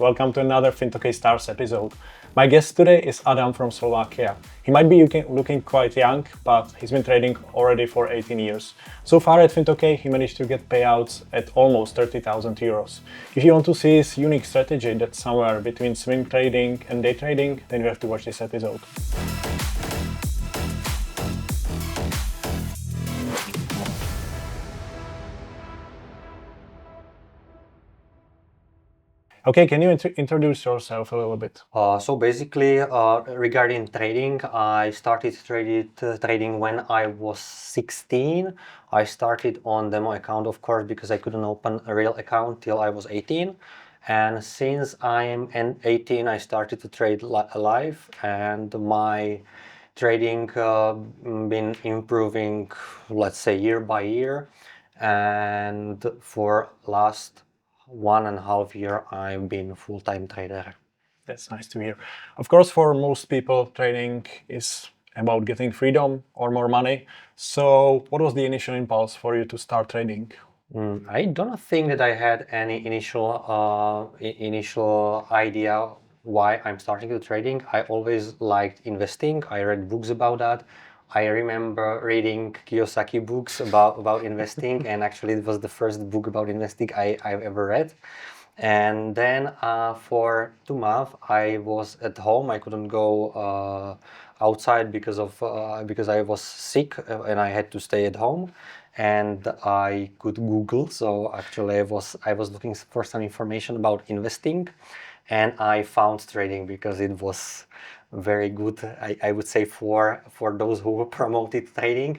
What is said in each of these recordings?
Welcome to another Fintokei Stars episode. My guest today is Adam from Slovakia. He might be looking quite young, but he's been trading already for 18 years. So far at Fintokei, he managed to get payouts at almost 30,000 euros. If you want to see his unique strategy that's somewhere between swing trading and day trading, then you have to watch this episode. Okay, can you introduce yourself a little bit? So basically, regarding trading, I started trading when I was 16. I started on demo account, of course, because I couldn't open a real account till I was 18. And since I am 18, I started to trade live, and my trading been improving, let's say, year by year. And for last 1.5 years, I've been full-time trader. That's nice to hear. Of course, for most people, trading is about getting freedom or more money. So what was the initial impulse for you to start trading? I don't think that I had any initial idea why I'm starting to trading. I always liked investing. I read books about that. I remember reading Kiyosaki books about investing, and actually it was the first book about investing I've ever read. And then for 2 months I was at home. I couldn't go outside because I was sick and I had to stay at home. And I could Google. So actually I was looking for some information about investing, and I found trading because it was very good. I would say for those who promoted trading,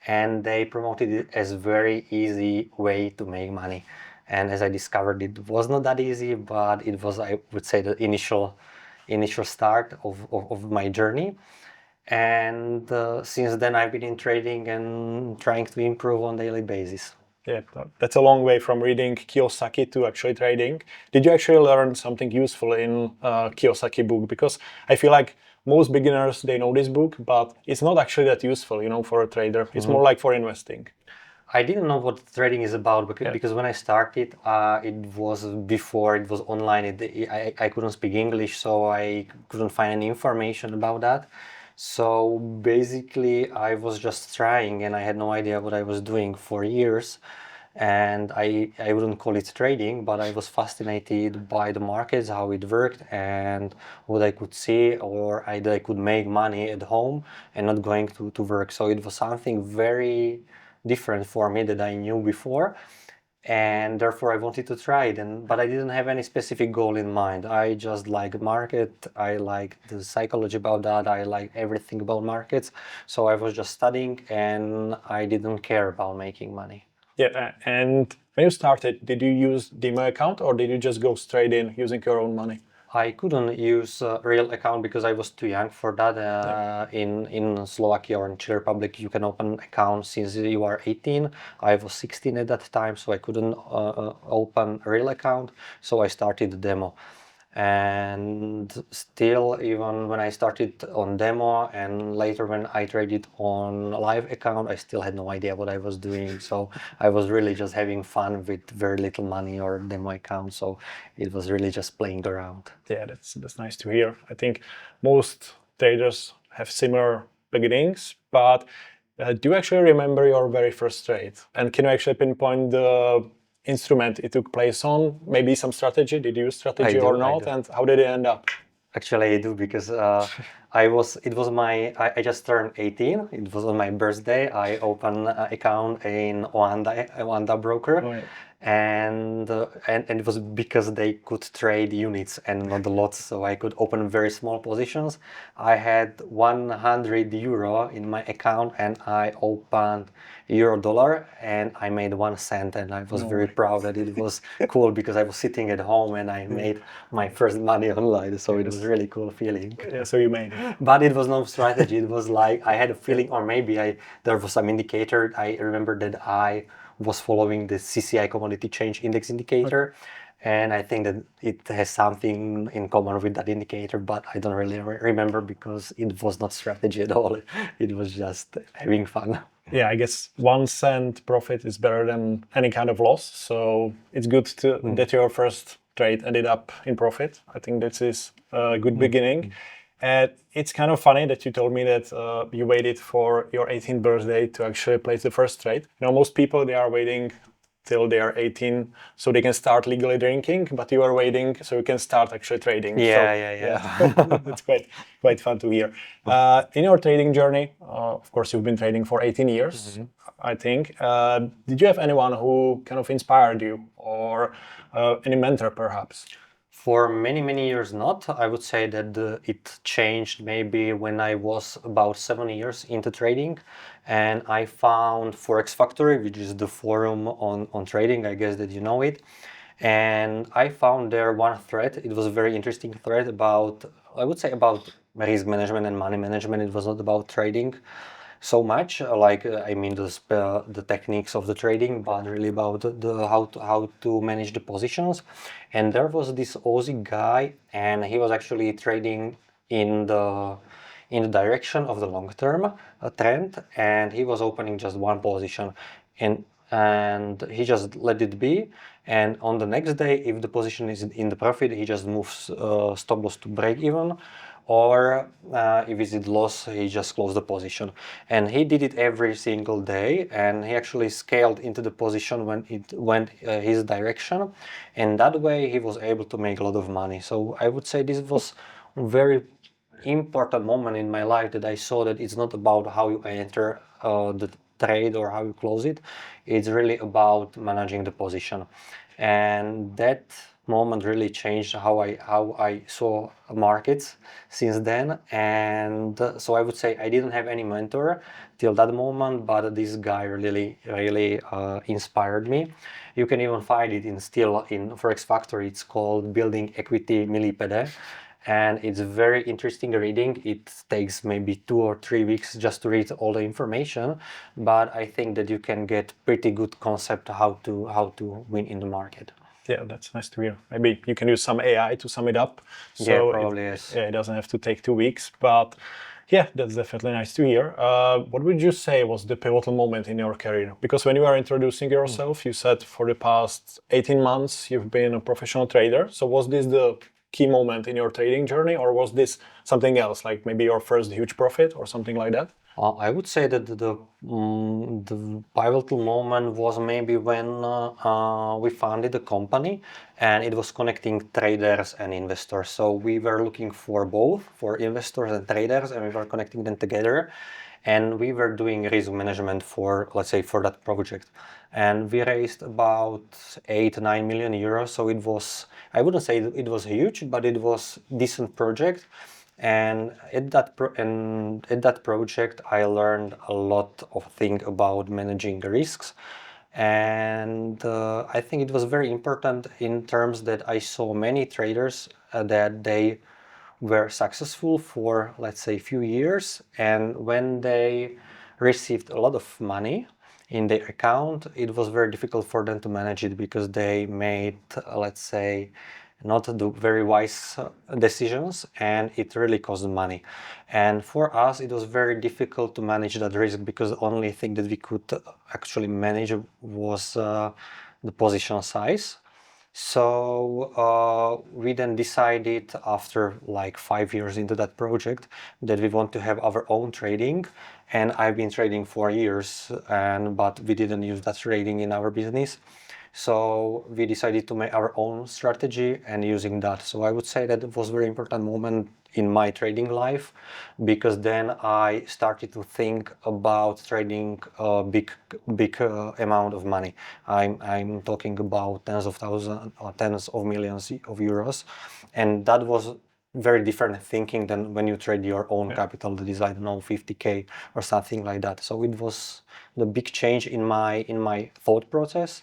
and they promoted it as very easy way to make money. And as I discovered, it was not that easy, but it was, I would say, the initial start of my journey. And since then I've been in trading and trying to improve on a daily basis. Yeah, that's a long way from reading Kiyosaki to actually trading. Did you actually learn something useful in Kiyosaki book? Because I feel like most beginners, they know this book, but it's not actually that useful, for a trader. It's more like for investing. I didn't know what trading is about because when I started, it was before it was online. I couldn't speak English, so I couldn't find any information about that. So basically, I was just trying, and I had no idea what I was doing for years. And I wouldn't call it trading, but I was fascinated by the markets, how it worked, and what I could see, or I could make money at home and not going to work. So it was something very different for me that I knew before, and therefore I wanted to try it. But I didn't have any specific goal in mind. I just like market. I like the psychology about that. I like everything about markets. So I was just studying, and I didn't care about making money. Yeah, and when you started, did you use demo account or did you just go straight in using your own money? I couldn't use a real account because I was too young for that. In Slovakia or in Czech Republic, you can open account since you are 18. I was 16 at that time, so I couldn't open a real account. So I started the demo. And still, even when I started on demo and later when I traded on live account, I still had no idea what I was doing. So I was really just having fun with very little money or demo account. So it was really just playing around. Yeah, that's nice to hear. I think most traders have similar beginnings, but do you actually remember your very first trade? And can you actually pinpoint the instrument it took place on? Maybe some strategy? Did you use strategy or not? And how did it end up? Actually, I do because I just turned 18. It was on my birthday. I opened an account in Oanda broker. Oh, yeah. And it was because they could trade units and not the lots, so I could open very small positions. I had 100 euro in my account, and I opened euro dollar, and I made 1 cent, and I was very proud that it was cool because I was sitting at home and I made my first money online, so it was a really cool feeling. Yeah, so you made it. But it was no strategy. It was like I had a feeling, or maybe there was some indicator. I remember that I was following the CCI commodity change index indicator, and I think that it has something in common with that indicator, but I don't really remember because it was not strategy at all. It was just having fun. Yeah, I guess 1 cent profit is better than any kind of loss. So it's good that your first trade ended up in profit. I think this is a good beginning. And it's kind of funny that you told me that you waited for your 18th birthday to actually place the first trade. Most people, they are waiting till they are 18 so they can start legally drinking, but you are waiting so you can start actually trading. Yeah. That's quite fun to hear. In your trading journey, of course, you've been trading for 18 years, I think. Did you have anyone who kind of inspired you, or any mentor perhaps? For many, many years not. I would say that it changed maybe when I was about 7 years into trading, and I found Forex Factory, which is the forum on trading. I guess that you know it. And I found there one thread. It was a very interesting thread about, I would say, about risk management and money management. It was not about trading so much, I mean the techniques of the trading, but really about the how to manage the positions. And there was this Aussie guy, and he was actually trading in the direction of the long term trend, and he was opening just one position, and he just let it be. And on the next day, if the position is in the profit, he just moves stop loss to break even, or if it's in loss, he just closed the position. And he did it every single day, and he actually scaled into the position when it went his direction, and that way he was able to make a lot of money. So I would say this was very important moment in my life, that I saw that it's not about how you enter the trade or how you close it. It's really about managing the position, and that moment really changed how I saw markets since then. And so I would say I didn't have any mentor till that moment, but this guy really inspired me. You can even find it in Forex Factory. It's called Building Equity Millipede, and it's very interesting reading. It takes maybe 2 or 3 weeks just to read all the information, but I think that you can get pretty good concept how to win in the market. Yeah, that's nice to hear. Maybe you can use some AI to sum it up. So yeah, probably yes. It doesn't have to take 2 weeks, but yeah, that's definitely nice to hear. What would you say was the pivotal moment in your career? Because when you were introducing yourself, you said for the past 18 months you've been a professional trader. So was this the key moment in your trading journey, or was this something else, like maybe your first huge profit or something like that? I would say that the pivotal moment was maybe when we founded the company, and it was connecting traders and investors. So we were looking for both, for investors and traders, and we were connecting them together. And we were doing risk management for, let's say, for that project. And we raised about 8-9 million euros. So it was, I wouldn't say it was huge, but it was decent project. And at that project, I learned a lot of things about managing risks. And I think it was very important in terms that I saw many traders that they were successful for, let's say, a few years. And when they received a lot of money in their account, it was very difficult for them to manage it, because they made, let's say, not the very wise decisions, and it really cost money. And for us, it was very difficult to manage that risk, because the only thing that we could actually manage was the position size. So we then decided, after like 5 years into that project, that we want to have our own trading. And I've been trading for years, but we didn't use that trading in our business. So we decided to make our own strategy and using that. So I would say that it was a very important moment in my trading life, because then I started to think about trading a big amount of money. I'm talking about tens of thousands or tens of millions of euros, and that was very different thinking than when you trade your own capital, that is, I don't know, 50K or something like that. So it was the big change in my thought process.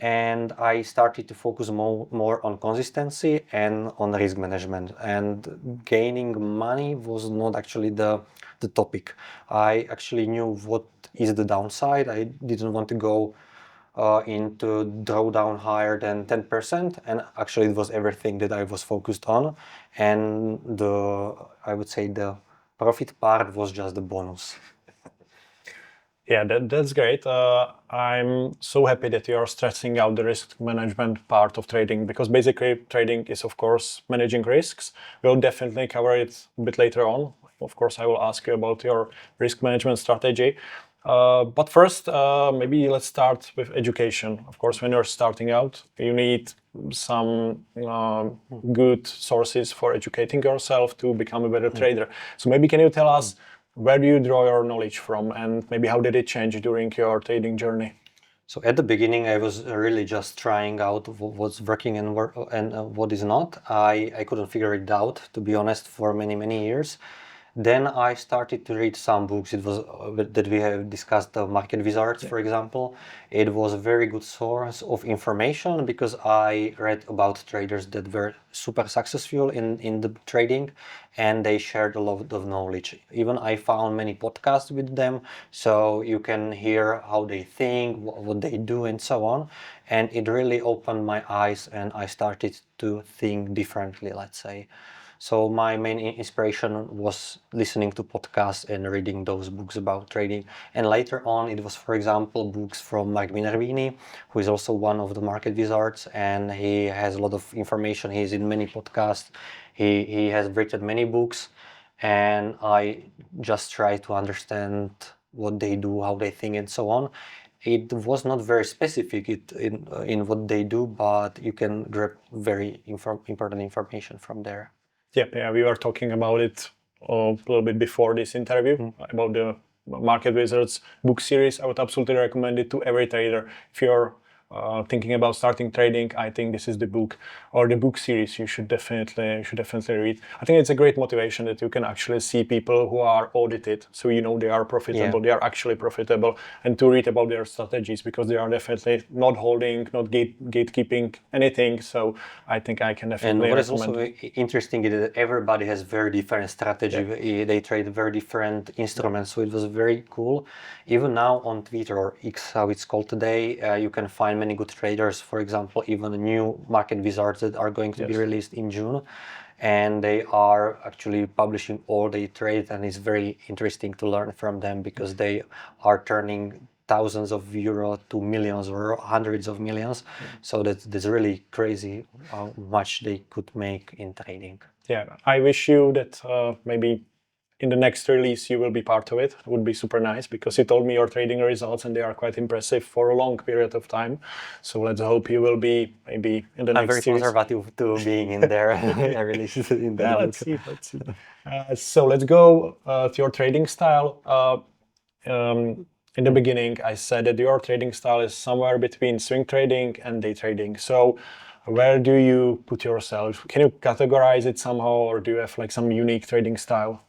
And I started to focus more on consistency and on risk management. And gaining money was not actually the topic. I actually knew what is the downside. I didn't want to go into drawdown higher than 10%, and actually it was everything that I was focused on. And I would say the profit part was just the bonus. Yeah, that's great. I'm so happy that you're stressing out the risk management part of trading because basically trading is, of course, managing risks. We'll definitely cover it a bit later on. Of course, I will ask you about your risk management strategy. But first, maybe let's start with education. Of course, when you're starting out, you need some good sources for educating yourself to become a better trader. So maybe can you tell us where do you draw your knowledge from, and maybe how did it change during your trading journey? So at the beginning, I was really just trying out what's working and what is not. I couldn't figure it out, to be honest, for many years. Then I started to read some books. It was that we have discussed, the Market Wizards, for example. It was a very good source of information because I read about traders that were super successful in the trading, and they shared a lot of knowledge. Even I found many podcasts with them, so you can hear how they think, what they do, and so on. And it really opened my eyes, and I started to think differently, let's say. So my main inspiration was listening to podcasts and reading those books about trading. And later on, it was, for example, books from Mike Minervini, who is also one of the market wizards, and he has a lot of information. He's in many podcasts. He has written many books, and I just try to understand what they do, how they think, and so on. It was not very specific in what they do, but you can grab very important information from there. Yeah, we were talking about it a little bit before this interview about the Market Wizards book series. I would absolutely recommend it to every trader. If you're thinking about starting trading, I think this is the book or the book series you should definitely read. I think it's a great motivation that you can actually see people who are audited, so you know they are profitable, they are actually profitable, and to read about their strategies because they are definitely not holding, not gatekeeping anything. So I think I can definitely recommend. And what recommend. is also interesting is that everybody has very different strategy. They trade very different instruments, so it was very cool. Even now on Twitter, or X, how it's called today, you can find many good traders. For example, even new market wizards that are going to be released in June, and they are actually publishing all they trade, and it's very interesting to learn from them because they are turning thousands of euro to millions or hundreds of millions. So that's really crazy how much they could make in trading. Yeah, I wish you that maybe in the next release you will be part of it. It would be super nice because you told me your trading results and they are quite impressive for a long period of time. So let's hope you will be maybe in the I'm next very series. conservative to being in there. I release in that book. Let's see. So let's go to your trading style. In the beginning, I said that your trading style is somewhere between swing trading and day trading. So where do you put yourself? Can you categorize it somehow, or do you have like some unique trading style?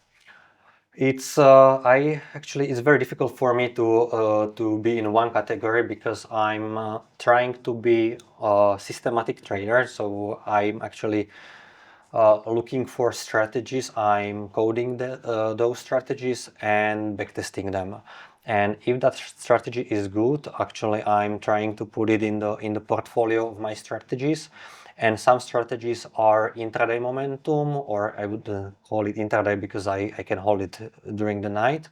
It's it's very difficult for me to be in one category because I'm trying to be a systematic trader. So I'm actually looking for strategies. I'm coding those strategies and backtesting them. And if that strategy is good, actually I'm trying to put it in the portfolio of my strategies. And some strategies are intraday momentum, or I would call it intraday because I can hold it during the night,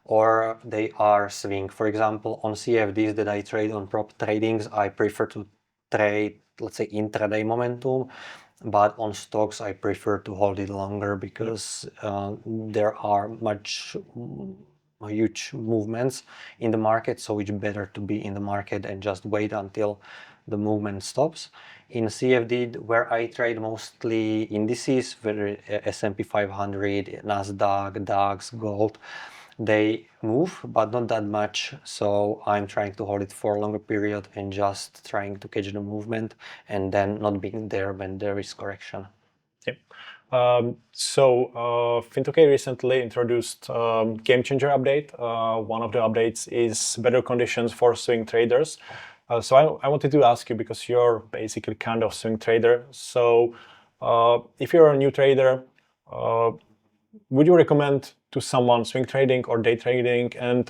or they are swing. For example, on CFDs that I trade on prop tradings, I prefer to trade, let's say, intraday momentum. But on stocks, I prefer to hold it longer because there are huge movements in the market, so it's better to be in the market and just wait until the movement stops. In CFD, where I trade mostly indices, whether S&P 500, Nasdaq, DAX, gold, they move, but not that much. So I'm trying to hold it for a longer period and just trying to catch the movement and then not being there when there is correction. Yep. Fintokei recently introduced Game Changer update. One of the updates is better conditions for swing traders. So I wanted to ask you, because you're basically kind of swing trader. So if you're a new trader, would you recommend to someone swing trading or day trading? And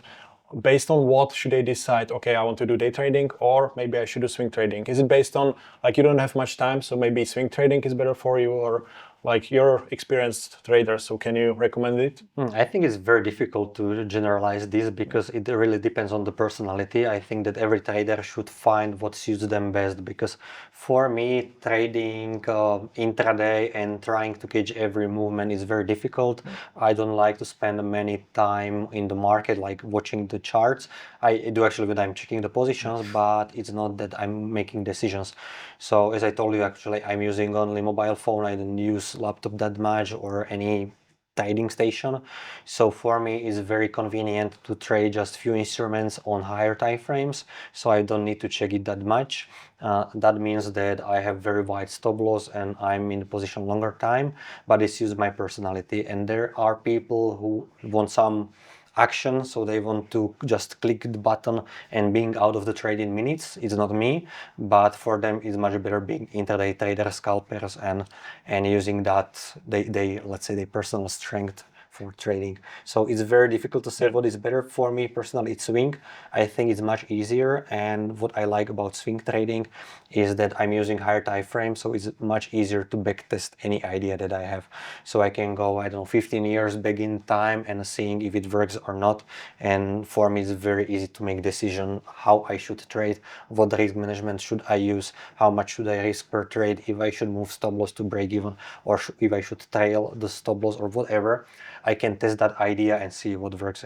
based on what should they decide, okay, I want to do day trading, or maybe I should do swing trading? Is it based on, like, you don't have much time, so maybe swing trading is better for you? Or Like you're experienced trader, so can you recommend it? I think it's very difficult to generalize this because it really depends on the personality. I think that every trader should find what suits them best, because for me, trading intraday and trying to catch every movement is very difficult. I don't like to spend many time in the market, like watching the charts. I do actually when I'm checking the positions, but it's not that I'm making decisions. So as I told you, actually, I'm using only mobile phone. I don't use laptop that much or any trading station. So for me, it's very convenient to trade just few instruments on higher time frames, so I don't need to check it that much. That means that I have very wide stop loss and I'm in the position longer time, but it's just my personality. And there are people who want some action, so they want to just click the button and being out of the trade in minutes. It's not me, but for them it's much better being intraday traders, scalpers, and using that they let's say their personal strength for trading. So it's very difficult to say what is better. For me personally, it's swing. I think it's much easier, and what I like about swing trading is that I'm using higher time frame, so it's much easier to backtest any idea that I have. So I can go, I don't know, 15 years back in time and seeing if it works or not. And for me, it's very easy to make decision how I should trade, what risk management should I use, how much should I risk per trade, if I should move stop loss to break even, or if I should trail the stop loss or whatever. I can test that idea and see what works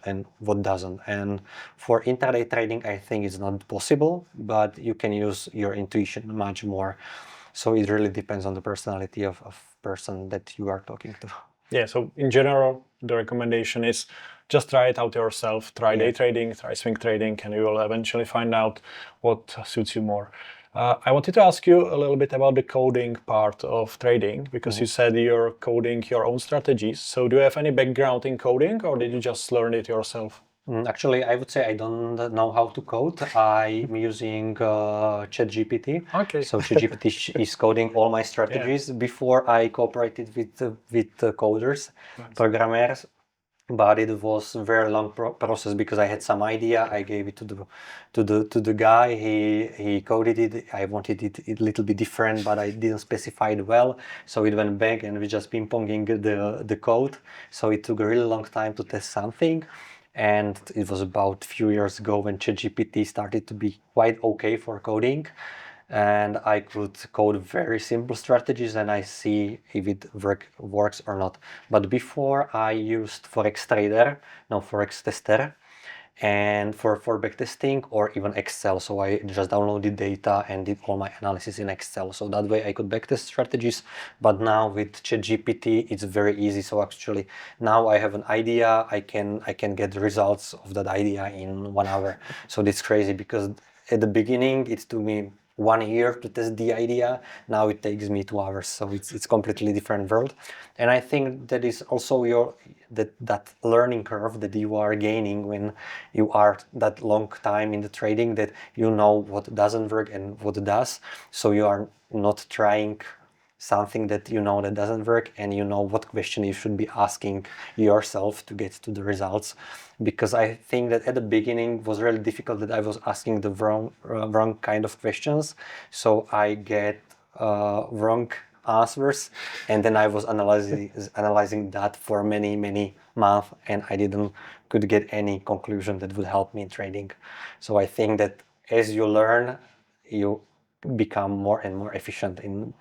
and what doesn't. And for intraday trading, I think it's not possible, but you can use your intuition much more. So it really depends on the personality of person that you are talking to. Yeah, so in general, the recommendation is just try it out yourself. Try day trading, try swing trading, and you will eventually find out what suits you more. I wanted to ask you a little bit about the coding part of trading, because you said you're coding your own strategies. So do you have any background in coding, or did you just learn it yourself? Actually, I would say I don't know how to code. I'm using ChatGPT. Okay. So ChatGPT is coding all my strategies. Before I cooperated with coders, programmers, but it was a very long process because I had some idea. I gave it to the guy. He coded it. I wanted it a little bit different, but I didn't specify it well. So it went back and we just ping-ponging the code. So it took a really long time to test something. And it was about a few years ago when ChatGPT started to be quite okay for coding. And I could code very simple strategies and I see if it works or not. But before I used Forex Trader, no, Forex Tester, and for backtesting or even Excel. So I just downloaded data and did all my analysis in Excel. So that way I could backtest strategies. But now with ChatGPT, it's very easy. So actually now I have an idea, I can get the results of that idea in 1 hour. So that's crazy, because at the beginning it took me 1 year to test the idea. Now it takes me 2 hours. So it's completely different world. And I think that is also that learning curve that you are gaining when you are that long time in the trading, that you know what doesn't work and what does. So you are not trying something that you know that doesn't work, and you know what question you should be asking yourself to get to the results. Because I think that at the beginning was really difficult, that I was asking the wrong kind of questions, so I get wrong answers, and then I was analyzing that for many months, and I didn't could get any conclusion that would help me in trading. So I think that as you learn, you become more and more efficient in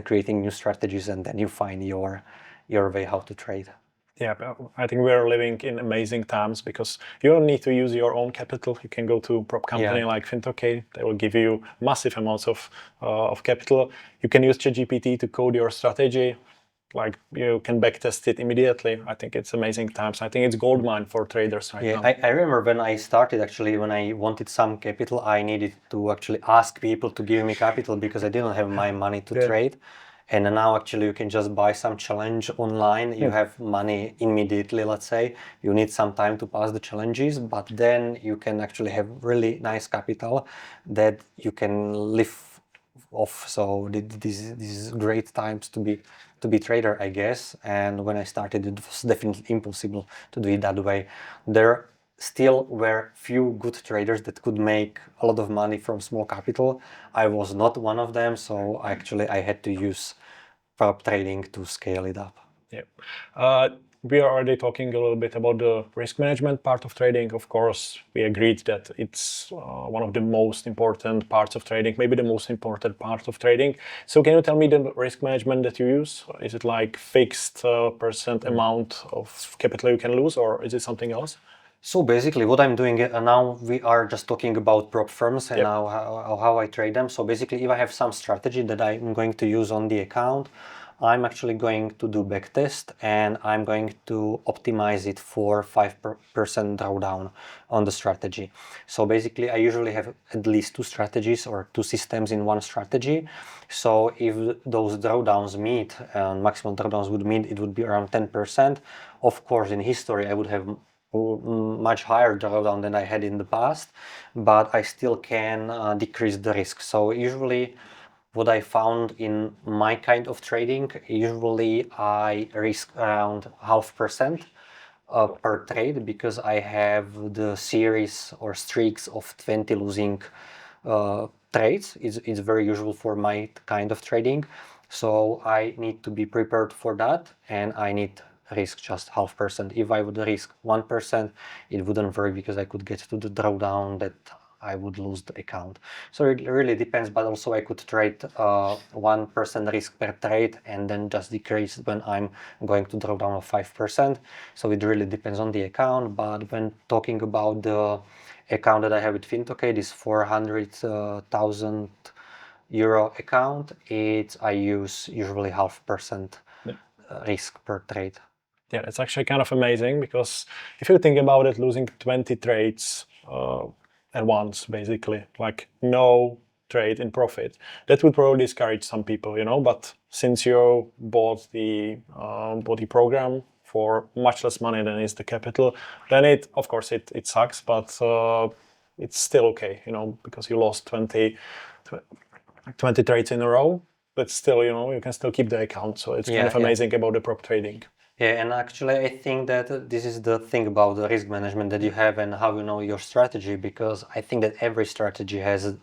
creating new strategies, and then you find your way how to trade. Yeah, I think we're living in amazing times, because you don't need to use your own capital. You can go to a prop company like Fintokei. They will give you massive amounts of capital. You can use ChatGPT to code your strategy. Like, you can backtest it immediately. I think it's amazing times. I think it's gold mine for traders right now. I remember when I started, actually, when I wanted some capital, I needed to actually ask people to give me capital because I didn't have my money to trade. And now actually you can just buy some challenge online. You have money immediately, let's say. You need some time to pass the challenges, but then you can actually have really nice capital that you can live off. So this is great times to be trader, I guess. And when I started, it was definitely impossible to do it that way. There still were few good traders that could make a lot of money from small capital. I was not one of them, so actually I had to use prop trading to scale it up. Yeah. We are already talking a little bit about the risk management part of trading. Of course, we agreed that it's one of the most important parts of trading, maybe the most important part of trading. So can you tell me the risk management that you use? Is it like fixed percent amount of capital you can lose, or is it something else? So basically what I'm doing now, we are just talking about prop firms and Yep. how I trade them. So basically if I have some strategy that I'm going to use on the account, I'm actually going to do backtest and I'm going to optimize it for 5% drawdown on the strategy. So basically I usually have at least two strategies or two systems in one strategy. So if those drawdowns meet, maximum drawdowns would meet, it would be around 10%. Of course, in history, I would have much higher drawdown than I had in the past, but I still can decrease the risk. So usually what I found in my kind of trading, usually I risk around 0.5% per trade because I have the series or streaks of 20 losing trades. It's very usual for my kind of trading. So I need to be prepared for that and I need risk just 0.5%. If I would risk 1%, it wouldn't work because I could get to the drawdown that I would lose the account. So it really depends, but also I could trade 1% risk per trade and then just decrease when I'm going to draw down of 5%. So it really depends on the account, but when talking about the account that I have with Fintokei, this 400,000 euro account, I use usually 0.5% risk per trade. Yeah, it's actually kind of amazing because if you think about it, losing 20 trades at once, basically, like no trade in profit, that would probably discourage some people, but since you bought the program for much less money than is the capital, then of course it sucks, but it's still okay, because you lost 20 trades in a row, but still, you can still keep the account. So it's kind of amazing about the prop trading. Yeah, and actually I think that this is the thing about the risk management that you have and how you know your strategy, because I think that every strategy has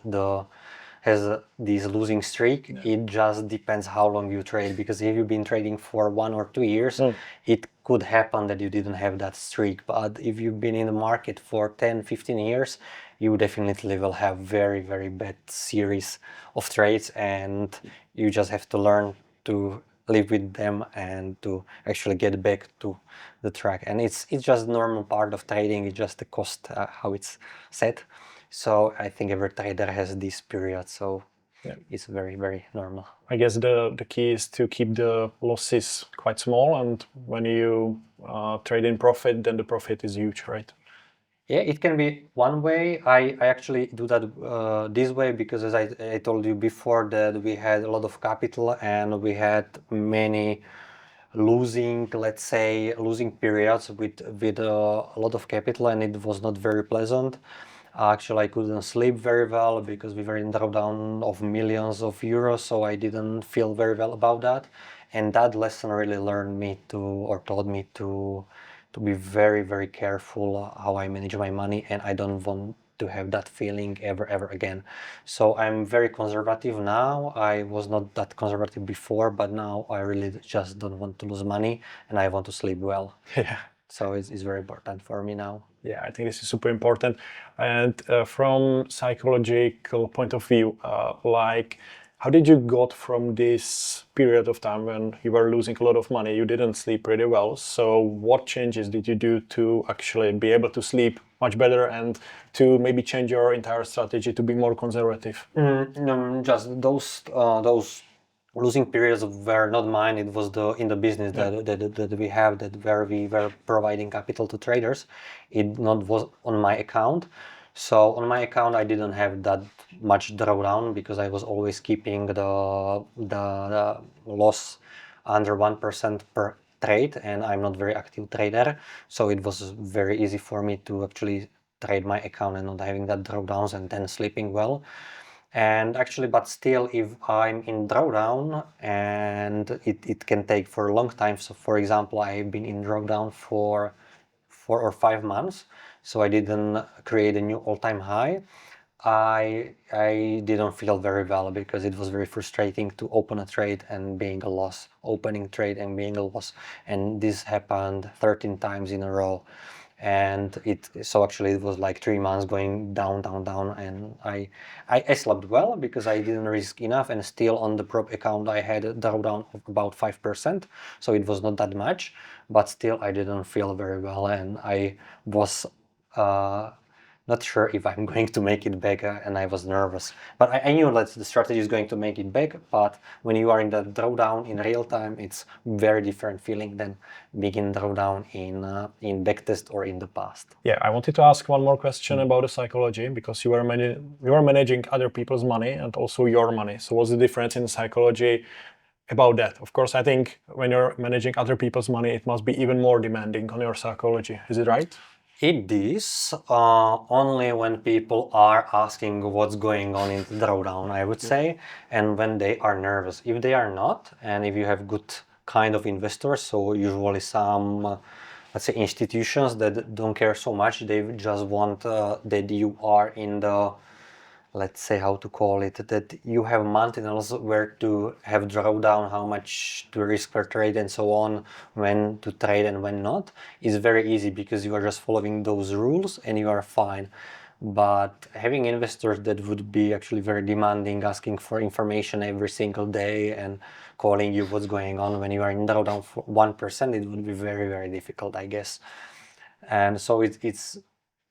this losing streak. It just depends how long you trade, because if you've been trading for 1 or 2 years, it could happen that you didn't have that streak. But if you've been in the market for 10, 15 years, you definitely will have very, very bad series of trades, and you just have to learn to live with them and to actually get back to the track. And it's just normal part of trading. It's just the cost, how it's set. So I think every trader has this period, so it's very, very normal. I guess the key is to keep the losses quite small, and when you trade in profit, then the profit is huge, right? Yeah, it can be one way. I actually do that this way because, as I told you before, that we had a lot of capital and we had many losing periods with a lot of capital, and it was not very pleasant. Actually, I couldn't sleep very well because we were in drawdown of millions of euros, so I didn't feel very well about that. And that lesson really taught me to be very, very careful how I manage my money, and I don't want to have that feeling ever again. So I'm very conservative now. I was not that conservative before, but now I really just don't want to lose money and I want to sleep well. Yeah. So it's very important for me now. Yeah, I think this is super important. And from psychological point of view, how did you got from this period of time when you were losing a lot of money? You didn't sleep pretty well. So what changes did you do to actually be able to sleep much better and to maybe change your entire strategy to be more conservative? Just those losing periods were not mine. It was in the business that we have, where we were providing capital to traders. It not was on my account. So on my account, I didn't have that much drawdown because I was always keeping the loss under 1% per trade, and I'm not very active trader. So it was very easy for me to actually trade my account and not having that drawdowns and then sleeping well. And actually, but still, if I'm in drawdown, and it can take for a long time. So for example, I've been in drawdown for 4 or 5 months, so I didn't create a new all-time high. I didn't feel very well because it was very frustrating to open a trade and being a loss, opening trade and being a loss, and this happened 13 times in a row. And so actually it was like 3 months going down, down, down, and I slept well because I didn't risk enough, and still on the prop account I had a drawdown of about 5%, so it was not that much, but still I didn't feel very well, and I was not sure if I'm going to make it back, and I was nervous. But I knew that the strategy is going to make it back, but when you are in the drawdown in real time, it's very different feeling than being in drawdown in backtest or in the past. Yeah, I wanted to ask one more question about the psychology, because you were managing other people's money and also your money. So what's the difference in psychology about that? Of course, I think when you're managing other people's money, it must be even more demanding on your psychology. Is it right? It is only when people are asking what's going on in the drawdown, I would say, and when they are nervous. If they are not, and if you have good kind of investors, so usually some, let's say, institutions that don't care so much, they just want that you are in the, let's say, how to call it, that you have maintenance where to have drawdown, how much to risk per trade and so on, when to trade and when not, is very easy because you are just following those rules and you are fine. But having investors that would be actually very demanding, asking for information every single day and calling you what's going on when you are in drawdown for 1%, it would be very, very difficult, I guess. And so it's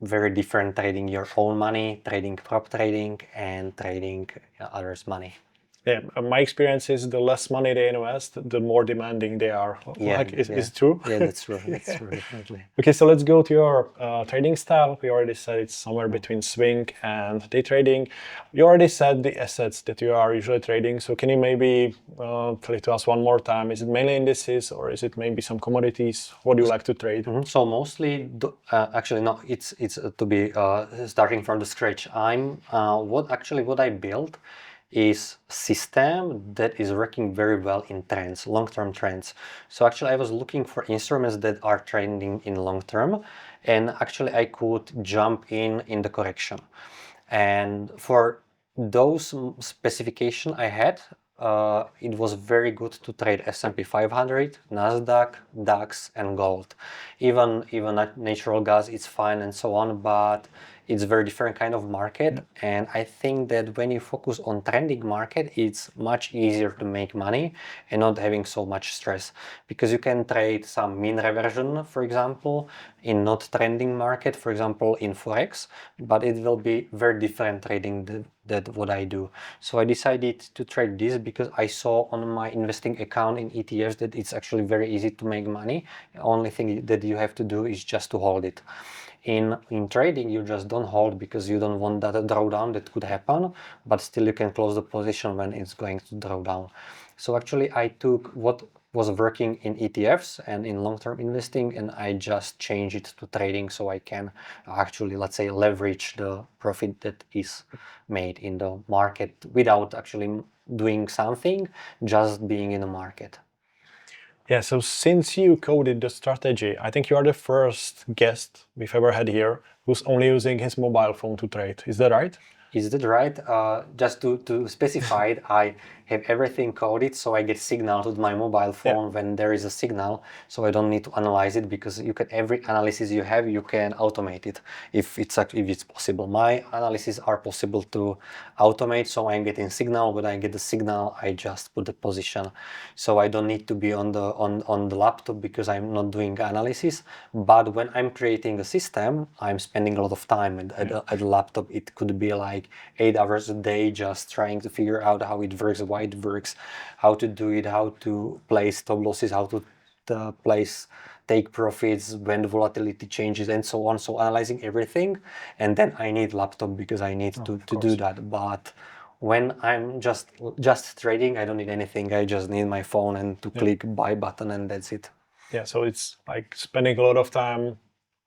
very different trading your own money, trading prop trading, and trading others' money. Yeah, my experience is the less money they invest, the more demanding they are. Yeah, Like, is yeah. it true? Yeah, that's true. That's true, definitely. Okay, so let's go to your trading style. We already said it's somewhere between swing and day trading. You already said the assets that you are usually trading. So can you maybe tell it to us one more time? Is it mainly indices or is it maybe some commodities? What do you like to trade? So mostly, actually, no. It's to be starting from the scratch. What I built is system that is working very well in trends, long-term trends. So actually I was looking for instruments that are trending in long term, and actually I could jump in the correction. And for those specification I had, it was very good to trade S&P 500, Nasdaq, DAX, and gold. Even natural gas, it's fine and so on, but it's a very different kind of market. And I think that when you focus on trending market, it's much easier to make money and not having so much stress, because you can trade some mean reversion, for example, in not trending market, for example, in Forex, but it will be very different trading that what I do. So I decided to trade this because I saw on my investing account in ETFs that it's actually very easy to make money. The only thing that you have to do is just to hold it. In trading, you just don't hold because you don't want that drawdown that could happen, but still you can close the position when it's going to draw down. So actually I took what was working in ETFs and in long-term investing, and I just changed it to trading so I can actually, let's say, leverage the profit that is made in the market without actually doing something, just being in the market. Yeah, so since you coded the strategy, I think you are the first guest we've ever had here who's only using his mobile phone to trade. Is that right? Is that right? Just to specify it, I have everything coded, so I get signal to my mobile phone when there is a signal, so I don't need to analyze it, because you can, every analysis you have, you can automate it if it's possible. My analyses are possible to automate, so I'm getting signal. When I get the signal, I just put the position, so I don't need to be on the laptop because I'm not doing analysis. But when I'm creating a system, I'm spending a lot of time at the laptop. It could be like 8 hours a day just trying to figure out how it works, why it works, how to do it, how to place stop losses, how to place take profits when the volatility changes, and so on. So analyzing everything, and then I need laptop because I need to do that. But when I'm just trading, I don't need anything. I just need my phone and to click buy button, and that's it. Yeah, so it's like spending a lot of time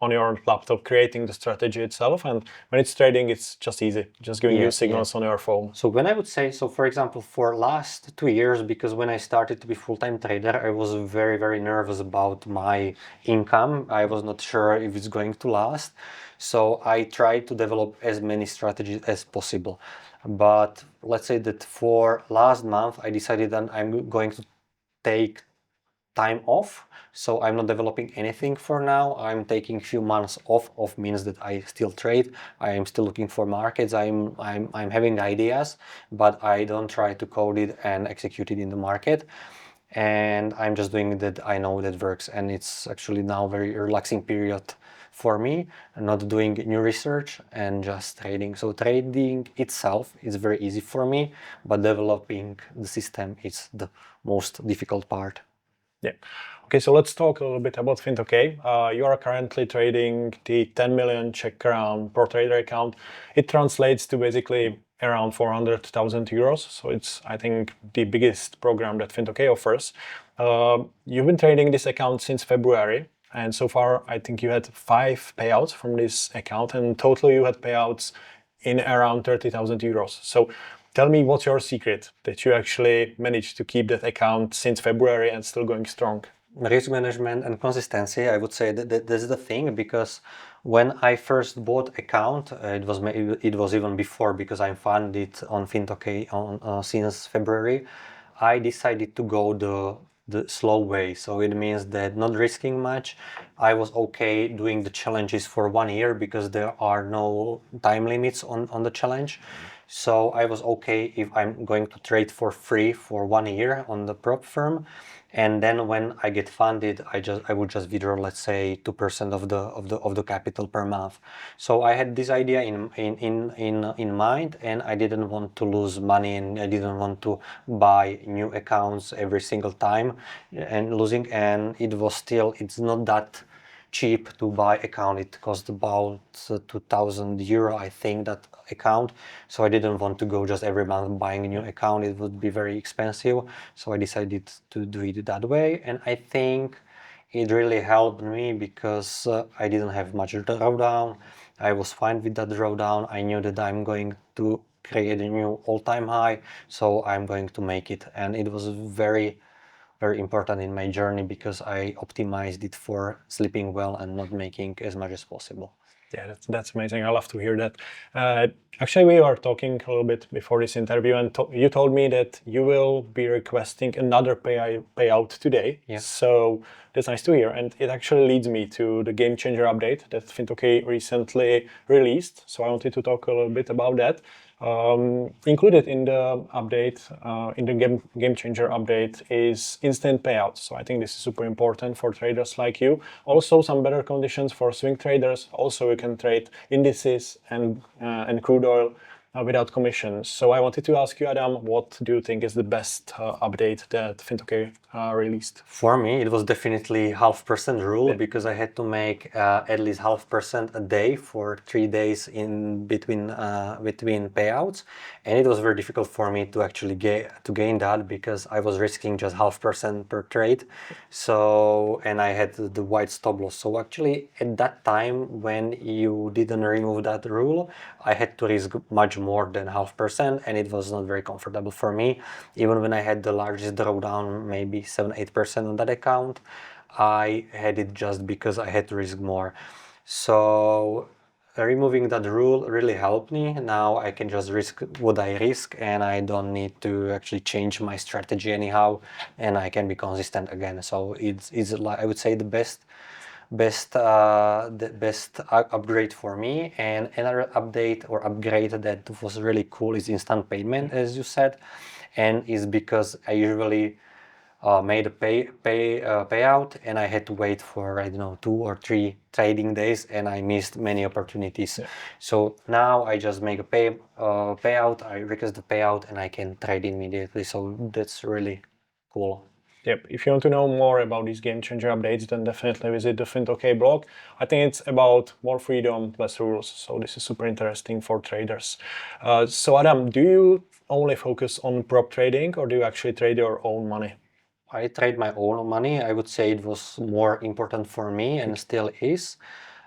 on your laptop creating the strategy itself, and when it's trading, it's just easy, just giving you signals on your phone. So when I would say, so for example, for last 2 years, because when I started to be full-time trader, I was very, very nervous about my income. I was not sure if it's going to last. So I tried to develop as many strategies as possible. But let's say that for last month, I decided that I'm going to take time off. So I'm not developing anything for now. I'm taking few months off. Off means that I still trade. I am still looking for markets. I'm having ideas, but I don't try to code it and execute it in the market. And I'm just doing that I know that works. And it's actually now very relaxing period for me, not doing new research and just trading. So trading itself is very easy for me, but developing the system is the most difficult part. Yeah. Okay, so let's talk a little bit about Fintokei. You are currently trading the 10 million Czech crown pro trader account. It translates to basically around 400,000 euros. So it's, I think, the biggest program that Fintokei offers. You've been trading this account since February. And so far, I think you had 5 payouts from this account. And in total, you had payouts in around 30,000 euros. So tell me, what's your secret that you actually managed to keep that account since February and still going strong? Risk management and consistency, I would say that that's the thing, because when I first bought account, it was even before, because I'm funded on Fintokei since February. I decided to go the slow way. So it means that not risking much. I was okay doing the challenges for 1 year because there are no time limits on the challenge. So I was okay if I'm going to trade for free for 1 year on the prop firm. And then when I get funded, I would just withdraw, let's say, 2% of the capital per month. So I had this idea in mind, and I didn't want to lose money, and I didn't want to buy new accounts every single time and losing. And it's not that cheap to buy account. It cost about 2,000 euro, I think, that account. So I didn't want to go just every month buying a new account. It would be very expensive. So I decided to do it that way. And I think it really helped me because I didn't have much drawdown. I was fine with that drawdown. I knew that I'm going to create a new all-time high. So I'm going to make it. And it was very important in my journey because I optimized it for sleeping well and not making as much as possible. Yeah, that's amazing. I love to hear that. Actually, we were talking a little bit before this interview, and you told me that you will be requesting another payout today. Yeah. So that's nice to hear, and it actually leads me to the game changer update that Fintokei recently released. So I wanted to talk a little bit about that. Included in the update, in the game changer update, is instant payouts. So I think this is super important for traders like you. Also, some better conditions for swing traders. Also, you can trade indices and crude oil without commissions. So I wanted to ask you, Adam, what do you think is the best update that Fintokei released? For me, it was definitely 0.5% rule, because I had to make at least 0.5% a day for 3 days in between payouts, and it was very difficult for me to actually gain that because I was risking just 0.5% per trade. So, and I had the wide stop loss. So actually, at that time when you didn't remove that rule, I had to risk much more than 0.5%, and it was not very comfortable for me. Even when I had the largest drawdown, maybe 7-8% on that account, I had it just because I had to risk more. So removing that rule really helped me. Now I can just risk what I risk, and I don't need to actually change my strategy anyhow, and I can be consistent again. So it's like, I would say, the best upgrade for me. And another update or upgrade that was really cool is instant payment, as you said, and is because I usually made a payout and I had to wait for, I don't know, 2 or 3 trading days, and I missed many opportunities. Yeah. So now I just make a payout, I request the payout, and I can trade immediately. So that's really cool. Yep. If you want to know more about these game changer updates, then definitely visit the Fintokei blog. I think it's about more freedom, less rules. So this is super interesting for traders. So Adam, do you only focus on prop trading, or do you actually trade your own money? I trade my own money. I would say it was more important for me, and still is.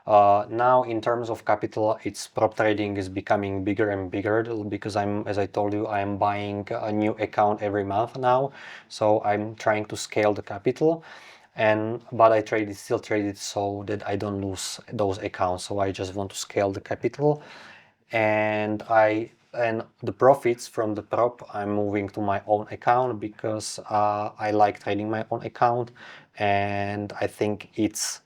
Now, in terms of capital, prop trading is becoming bigger and bigger because as I told you, I'm buying a new account every month now. So I'm trying to scale the capital, but I still trade it so that I don't lose those accounts. So I just want to scale the capital, and the profits from the prop I'm moving to my own account because I like trading my own account, and I think it's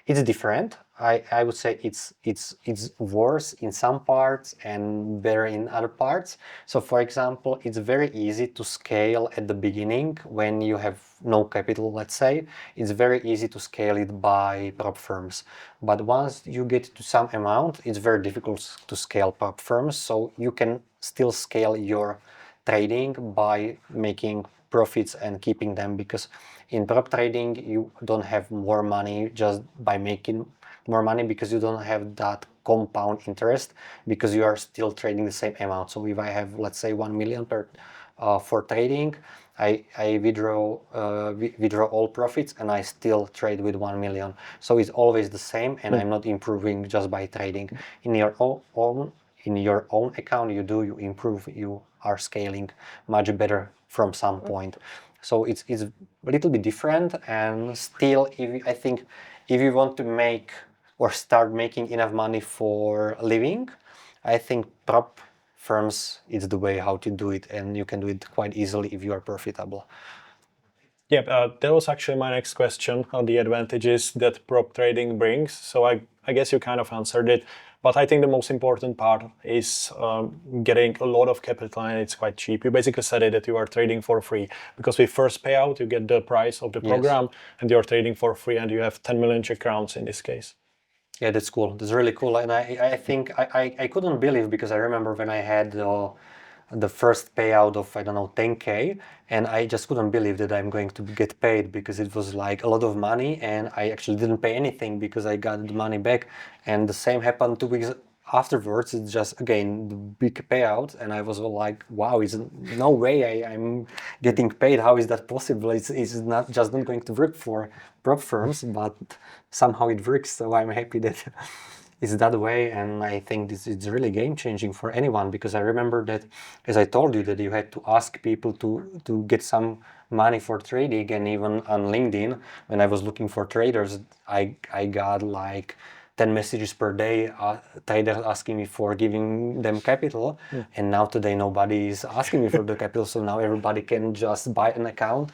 different. I would say it's worse in some parts and better in other parts. So for example, it's very easy to scale at the beginning when you have no capital, let's say. It's very easy to scale it by prop firms. But once you get to some amount, it's very difficult to scale prop firms. So you can still scale your trading by making profits and keeping them, because in prop trading you don't have more money just by making more money, because you don't have that compound interest, because you are still trading the same amount. So if I have, let's say, 1 million for trading, I withdraw all profits and I still trade with 1 million. So it's always the same, and I'm not improving just by trading. In your own account, you improve, you are scaling much better from some point. So it's a little bit different, and still, I think if you want to make or start making enough money for a living, I think prop firms is the way how to do it, and you can do it quite easily if you are profitable. Yeah, that was actually my next question on the advantages that prop trading brings. So I guess you kind of answered it, but I think the most important part is getting a lot of capital, and it's quite cheap. You basically said it, that you are trading for free, because with first payout you get the price of the program, and you're trading for free, and you have 10 million Czech crowns in this case. Yeah, that's cool. That's really cool. And I think I couldn't believe, because I remember when I had the first payout of, I don't know, 10K, and I just couldn't believe that I'm going to get paid, because it was like a lot of money, and I actually didn't pay anything because I got the money back. And the same happened 2 weeks afterwards. It's just, again, the big payout, and I was like, wow, no way I'm getting paid. How is that possible? It's not going to work for prop firms, but somehow it works. So I'm happy that it's that way, and I think this is really game changing for anyone, because I remember that, as I told you, that you had to ask people to get some money for trading, and even on LinkedIn, when I was looking for traders, I got like 10 messages per day, traders asking me for giving them capital. And now today nobody is asking me for the capital, so now everybody can just buy an account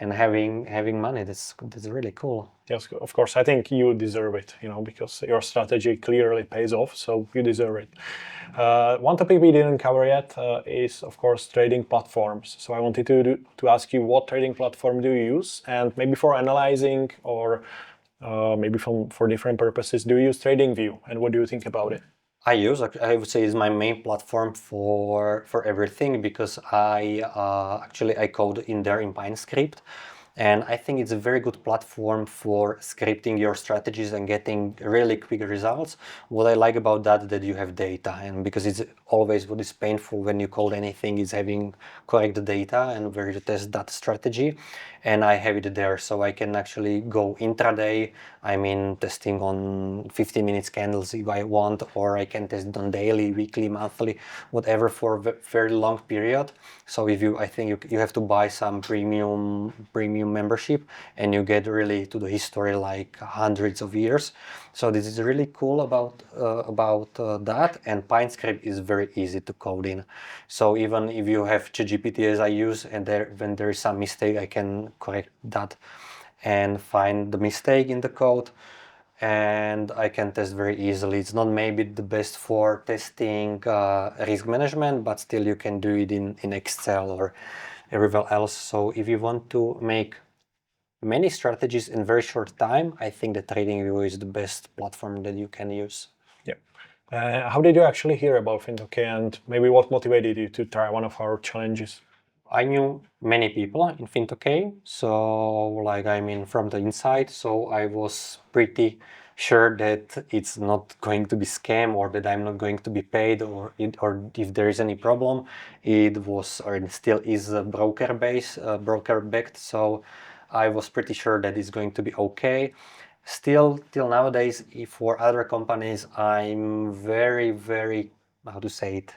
and having money. That's really cool. Yes, of course. I think you deserve it, because your strategy clearly pays off, so you deserve it. One topic we didn't cover yet is, of course, trading platforms. So I wanted to ask you, what trading platform do you use? And maybe for analyzing, or maybe for different purposes, do you use TradingView? And what do you think about it? I would say, is my main platform for everything, because I code in there in PineScript. And I think it's a very good platform for scripting your strategies and getting really quick results. What I like about that you have data, and because it's always what is painful when you code anything is having correct data and where you test that strategy. And I have it there, so I can actually go intraday. I mean, testing on 15 minutes candles if I want, or I can test it on daily, weekly, monthly, whatever, for a very long period. So I think you have to buy some premium membership, and you get really to the history, like hundreds of years. So this is really cool about that. And PineScript is very easy to code in. So even if you have ChatGPT, as I use, and when there is some mistake, I can correct that and find the mistake in the code, and I can test very easily. It's not maybe the best for testing risk management, but still you can do it in Excel or everywhere else. So if you want to make many strategies in very short time, I think that TradingView is the best platform that you can use. Yeah. How did you actually hear about Fintokei, and maybe what motivated you to try one of our challenges? I knew many people in Fintokei, so from the inside, so I was pretty sure that it's not going to be scam, or that I'm not going to be paid, or if there is any problem, it was, or it still is, broker backed. So I was pretty sure that it's going to be okay. Still, till nowadays, for other companies, I'm very, how to say it,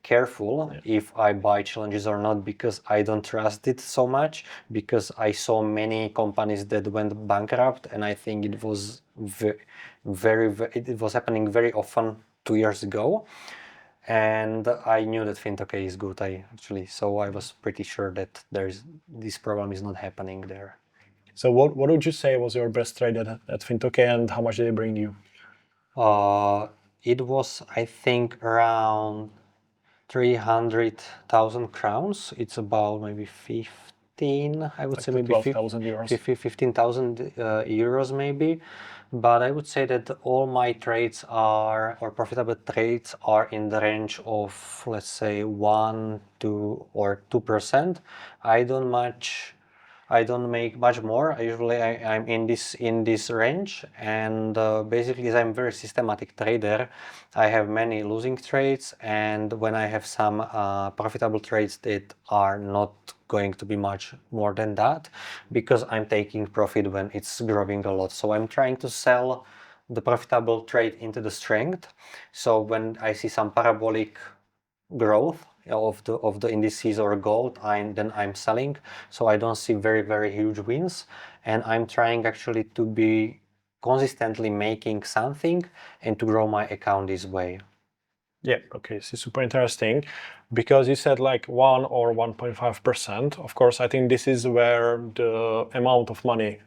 careful if I buy challenges or not, because I don't trust it so much, because I saw many companies that went bankrupt, and I think it was it was happening very often 2 years ago. And I knew that Fintokei is good. So I was pretty sure that this problem is not happening there. So what would you say was your best trade at Fintokei, and how much did it bring you? It was, I think, around 300,000 crowns. It's about maybe 15, I would say maybe 12,000 euros. 15,000 euros maybe. But I would say that all my trades or profitable trades are in the range of, let's say, 1, 2 or 2%. I don't make much more. I'm in this range, and basically, as I'm a very systematic trader, I have many losing trades, and when I have some profitable trades that are not going to be much more than that, because I'm taking profit when it's growing a lot. So I'm trying to sell the profitable trade into the strength. So when I see some parabolic growth of the indices or gold, then I'm selling, so I don't see very huge wins, and I'm trying actually to be consistently making something and to grow my account this way. Yeah, okay, this is super interesting, because you said like 1 or 1.5%. Of course, I think this is where the amount of money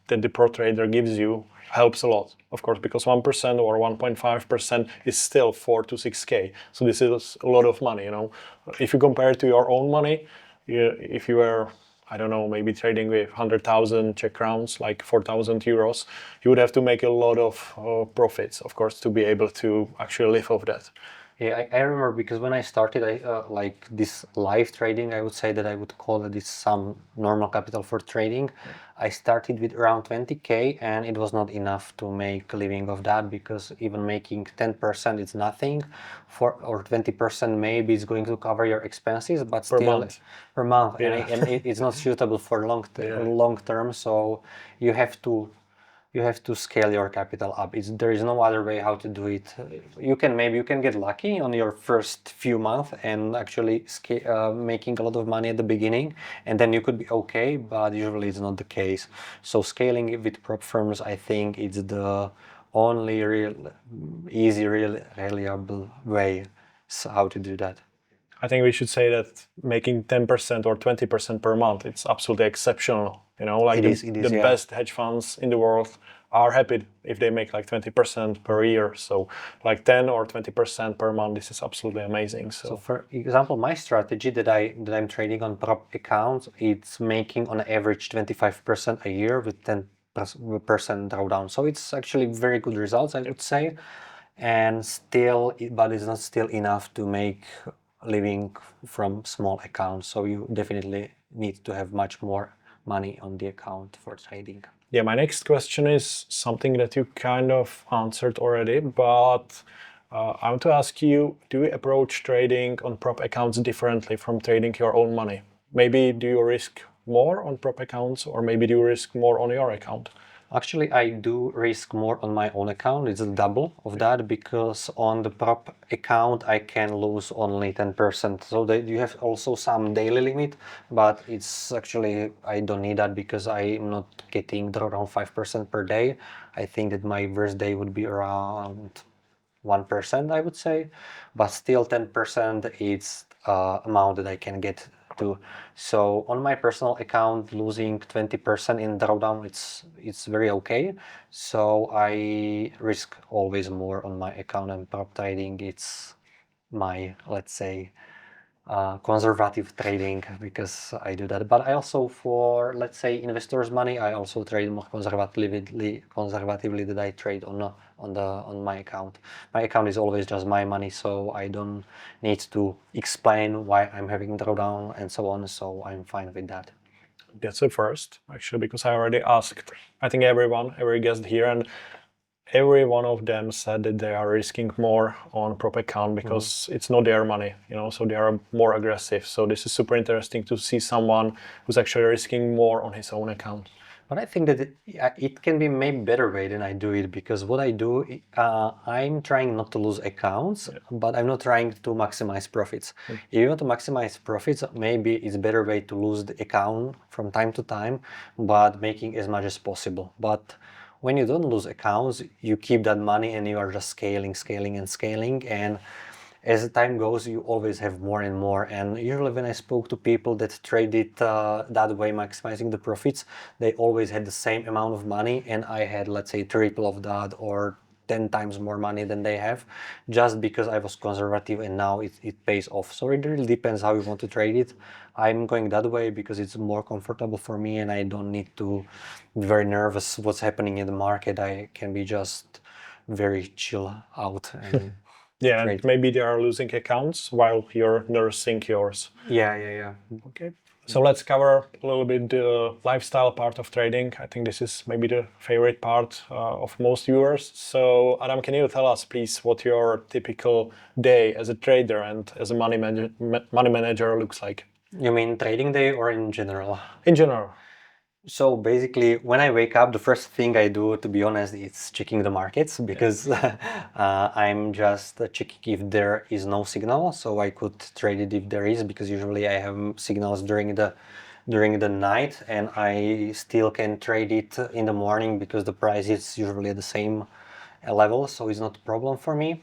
that the pro trader gives you helps a lot, of course, because 1% or 1.5% is still 4 to 6K. So this is a lot of money, you know. If you compare it to your own money, if you were, I don't know, maybe trading with 100,000 Czech crowns, like 4,000 euros, you would have to make a lot of profits, of course, to be able to actually live off that. Yeah, I remember, because when I started, like this live trading, I would say that I would call it some normal capital for trading. I started with around 20K, and it was not enough to make a living of that, because even making 10% is nothing, or 20% maybe is going to cover your expenses, but Per still month. per month, Yeah. and it's not suitable for long term. So you have to scale your capital up. There is no other way how to do it. You can get lucky on your first few months and actually making a lot of money at the beginning, and then you could be okay, but usually it's not the case. So scaling it with prop firms, I think it's the only real easy, real reliable way how to do that. I think we should say that making 10% or 20% per month, it's absolutely exceptional. You know, like the Yeah. best hedge funds in the world are happy if they make like 20% per year. So like 10 or 20% per month, this is absolutely amazing. So for example, my strategy that I'm trading on prop accounts, it's making on average 25% a year with 10% drawdown. So it's actually very good results, I would say. And still, but it's not still enough to make a living from small accounts. So you definitely need to have much more money on the account for trading. Yeah, my next question is something that you kind of answered already, but I want to ask you, do you approach trading on prop accounts differently from trading your own money? Maybe do you risk more on prop accounts, or maybe do you risk more on your account? Actually, I do risk more on my own account. It's a double of that, because on the prop account I can lose only 10%. So you have also some daily limit, but it's actually, I don't need that, because I'm not getting around 5% per day. I think that my worst day would be around 1%, I would say, but still 10% is amount that I can get to. So on my personal account, losing 20% in drawdown, it's very okay. So I risk always more on my account, and prop trading, it's my, let's say, conservative trading, because I do that. But I also, for, let's say, investors' money, I also trade more conservatively that I trade on my account. My account is always just my money, so I don't need to explain why I'm having drawdown and so on. So I'm fine with that. That's the first, actually, because I already asked, I think every guest here, and every one of them said that they are risking more on prop account because it's not their money, so they are more aggressive. So this is super interesting to see someone who's actually risking more on his own account. But I think that it can be made better way than I do it, because what I do, I'm trying not to lose accounts, but I'm not trying to maximize profits. If you want to maximize profits, maybe it's a better way to lose the account from time to time, but making as much as possible. But when you don't lose accounts, you keep that money and you are just scaling, scaling, and scaling. And as the time goes, you always have more and more. And usually when I spoke to people that traded that way, maximizing the profits, they always had the same amount of money, and I had, let's say, triple of that or 10 times more money than they have, just because I was conservative, and now it pays off. So it really depends how you want to trade it. I'm going that way because it's more comfortable for me, and I don't need to be very nervous what's happening in the market. I can be just very chill out and Yeah, trade. and maybe they are losing accounts while you're nursing yours. Yeah. Okay. So let's cover a little bit the lifestyle part of trading. I think this is maybe the favorite part of most viewers. So Adam, can you tell us, please, what your typical day as a trader and as a money manager looks like? You mean trading day or in general? In general. So basically, when I wake up, the first thing I do, to be honest, is checking the markets, because I'm just checking if there is no signal, so I could trade it if there is, because usually I have signals during the night, and I still can trade it in the morning because the price is usually at the same level, so it's not a problem for me.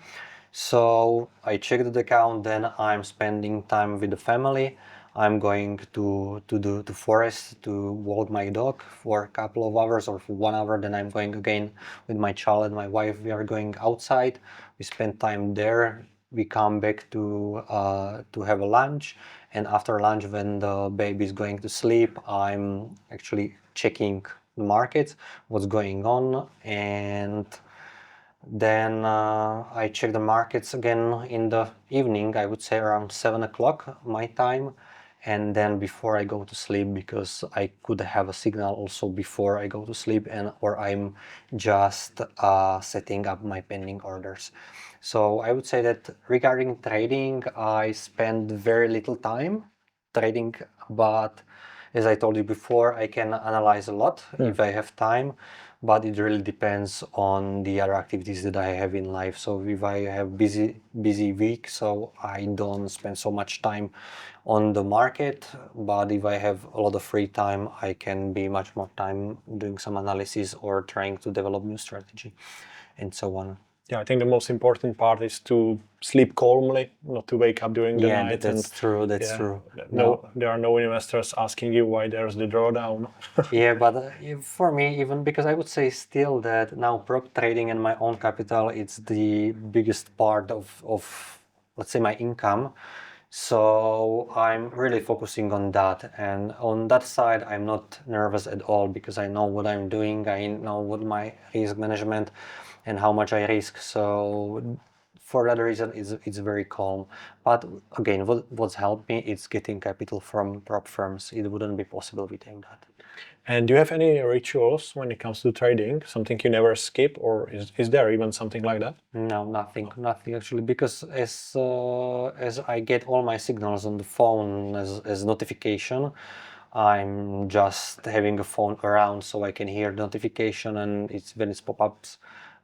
So I check the account, then I'm spending time with the family. I'm going to the forest to walk my dog for a couple of hours or for 1 hour. Then I'm going again with my child and my wife. We are going outside. We spend time there. We come back to have a lunch. And after lunch, when the baby is going to sleep, I'm actually checking the markets, what's going on, and then I check the markets again in the evening, I would say around 7 o'clock my time. And then before I go to sleep, because I could have a signal also before I go to sleep, or I'm just setting up my pending orders. So I would say that regarding trading, I spend very little time trading, but as I told you before, I can analyze a lot if I have time, but it really depends on the other activities that I have in life. So if I have busy week, so I don't spend so much time on the market, but if I have a lot of free time, I can be much more time doing some analysis or trying to develop new strategy and so on. Yeah, I think the most important part is to sleep calmly, not to wake up during the night. That's true. That's true. No, there are no investors asking you why there's the drawdown. Yeah, but for me, even because I would say still that now prop trading and my own capital, it's the biggest part of let's say my income. So I'm really focusing on that, and on that side, I'm not nervous at all because I know what I'm doing. I know what my risk management and how much I risk. So for that reason, it's very calm. But again, what's helped me is getting capital from prop firms. It wouldn't be possible without that. And do you have any rituals when it comes to trading? Something you never skip, or is there even something like that? No, nothing actually, because as I get all my signals on the phone as notification, I'm just having a phone around so I can hear the notification, and when it's pop-ups,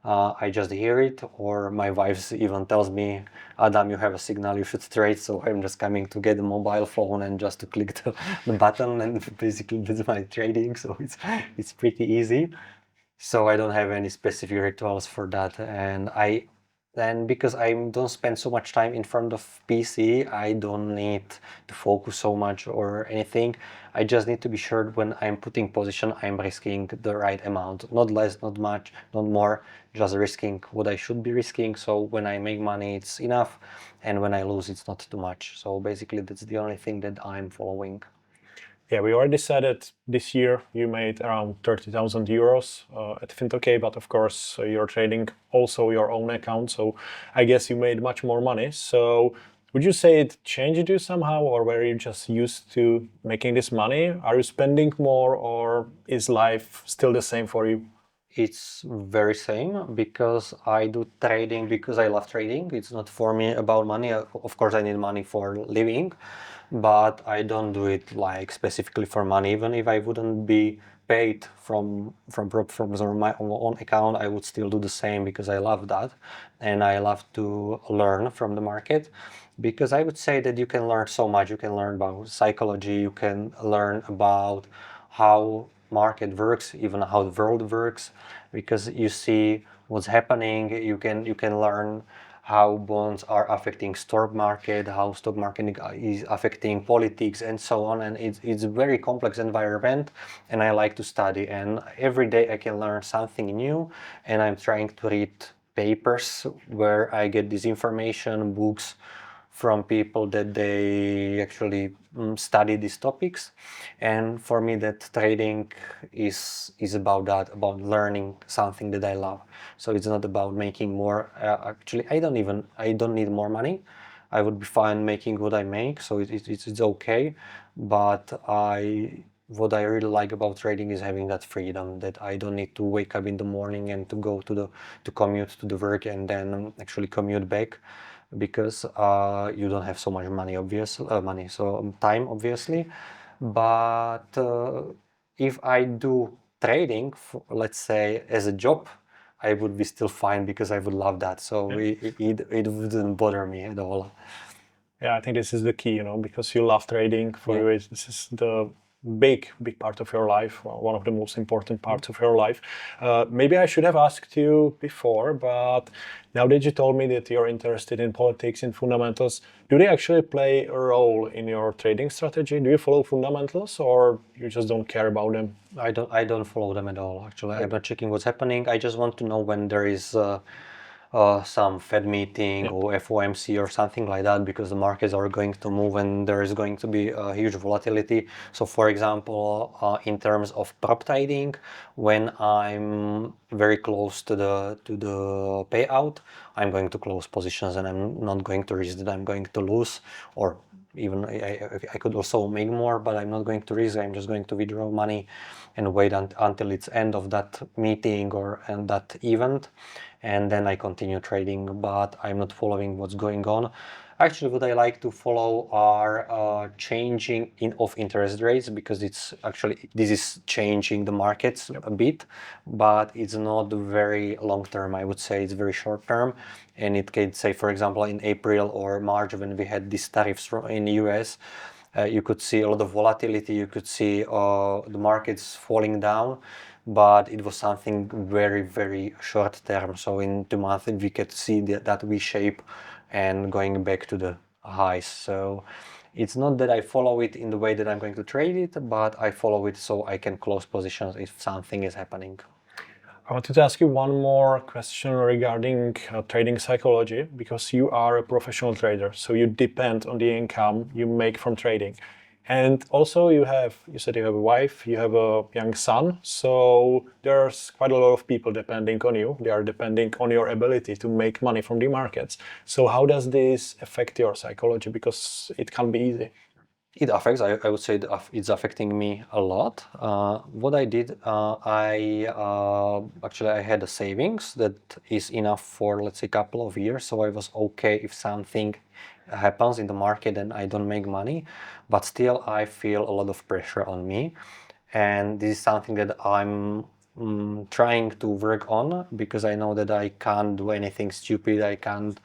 I just hear it, or my wife even tells me, Adam, you have a signal, you should trade. So I'm just coming to get the mobile phone and just to click the button, and basically that's my trading. So it's pretty easy. So I don't have any specific rituals for that, and because I don't spend so much time in front of PC, I don't need to focus so much or anything. I just need to be sure when I'm putting position, I'm risking the right amount, not less, not much, not more, just risking what I should be risking. So when I make money, it's enough, and when I lose, it's not too much. So basically, that's the only thing that I'm following. Yeah, we already said that this year you made around 30,000 euros at Fintokei, but of course you're trading also your own account, so I guess you made much more money. So would you say it changed you somehow, or were you just used to making this money? Are you spending more, or is life still the same for you? It's very same because I do trading because I love trading. It's not for me about money. Of course, I need money for living, but I don't do it like specifically for money. Even if I wouldn't be paid from my own account, I would still do the same because I love that, and I love to learn from the market. Because I would say that you can learn so much. You can learn about psychology. You can learn about how market works, even how the world works, because you see what's happening. You can learn how bonds are affecting stock market, how stock market is affecting politics, and so on. And it's a very complex environment, and I like to study. And every day I can learn something new, and I'm trying to read papers where I get this information, books from people that they actually study these topics. And for me, that trading is about that, about learning something that I love. So it's not about making more. Actually, I don't need more money. I would be fine making what I make, so it's okay. But what I really like about trading is having that freedom, that I don't need to wake up in the morning and to go to commute to the work and then actually commute back, because you don't have so much money, time, obviously. But if I do trading, let's say as a job, I would be still fine because I would love that. So it wouldn't bother me at all. Yeah, I think this is the key, because you love trading. For you, this is the big part of your life, one of the most important parts of your life. Maybe I should have asked you before, but now that you told me that you're interested in politics and fundamentals, do they actually play a role in your trading strategy? Do you follow fundamentals, or you just don't care about them? I don't follow them at all, actually. I'm not checking what's happening. I just want to know when there is some Fed meeting or FOMC or something like that, because the markets are going to move and there is going to be a huge volatility. So, for example, in terms of prop trading, when I'm very close to the payout, I'm going to close positions and I'm not going to risk that I'm going to lose, or even I could also make more, but I'm not going to risk. I'm just going to withdraw money and wait until it's end of that meeting or and that event, and then I continue trading. But I'm not following what's going on. Actually, what I like to follow are changing of interest rates, because this is changing the markets a bit, but it's not very long term. I would say it's very short term, and it can say, for example, in April or March when we had these tariffs in the US. You could see a lot of volatility. You could see the markets falling down, but it was something very, very short term. So in 2 months we could see that V shape and going back to the highs. So it's not that I follow it in the way that I'm going to trade it, but I follow it so I can close positions if something is happening. I wanted to ask you one more question regarding trading psychology, because you are a professional trader, so you depend on the income you make from trading. And also you said you have a wife, you have a young son, so there's quite a lot of people depending on you. They are depending on your ability to make money from the markets. So how does this affect your psychology? Because it can be easy. It affects, I would say it's affecting me a lot. What I did, I had a savings that is enough for, let's say, a couple of years. So I was okay if something happens in the market and I don't make money, but still I feel a lot of pressure on me. And this is something that I'm trying to work on, because I know that I can't do anything stupid. I can't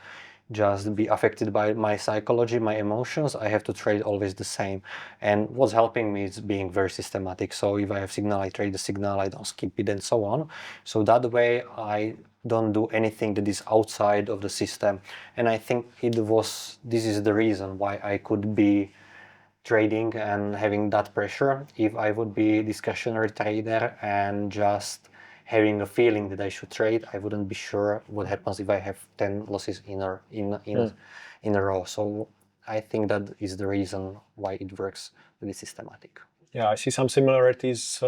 just be affected by my psychology, my emotions. I have to trade always the same. And what's helping me is being very systematic. So if I have signal, I trade the signal, I don't skip it, and so on. So that way I don't do anything that is outside of the system. And I think this is the reason why I could be trading and having that pressure. If I would be a discretionary trader and just having a feeling that I should trade, I wouldn't be sure what happens if I have 10 losses in a row. So I think that is the reason why it works to be systematic. Yeah, I see some similarities